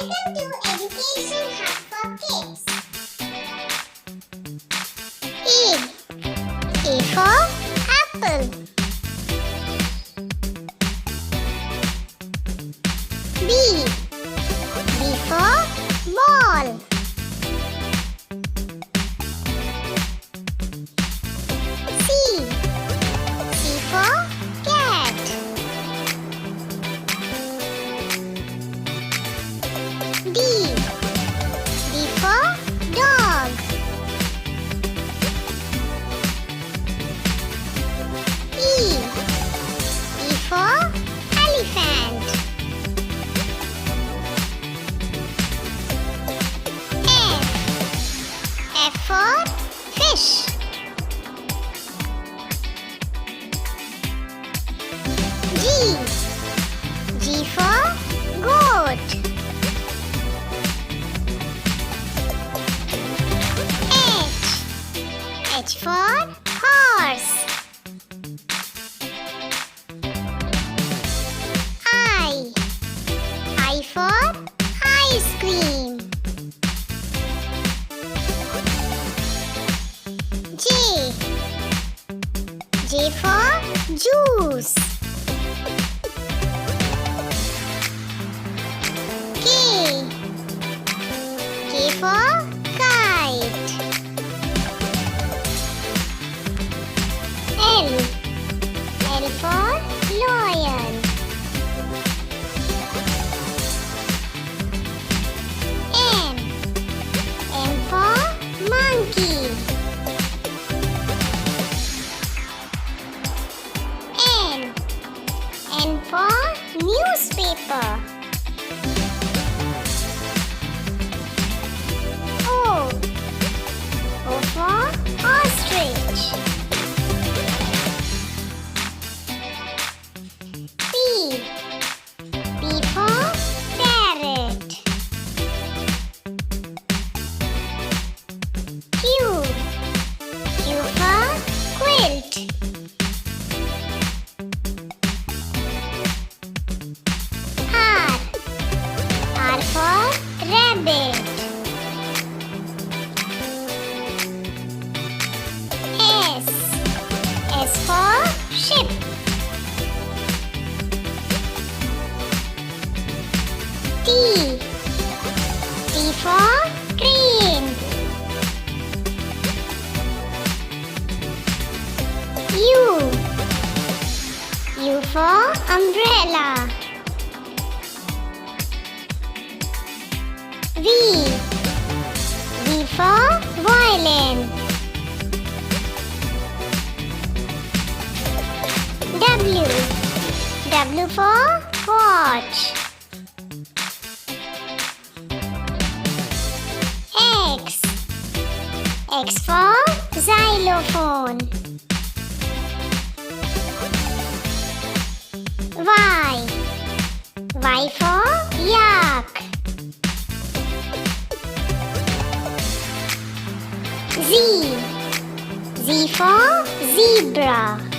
Welcome to Education Hub for Kids. A for apple. B for ball. C for cat. D for dog. E for elephant. F for fish. G for goat. H for horse. I for ice cream. J for juice. K for kite. L for lion. M for monkey. N for newspaper. O for ostrich. P for parrot. Q for quilt. R for rabbit. S for ship. T for train. U for umbrella. V for violin. W for watch. X for xylophone. Y for yak. Z for zebra.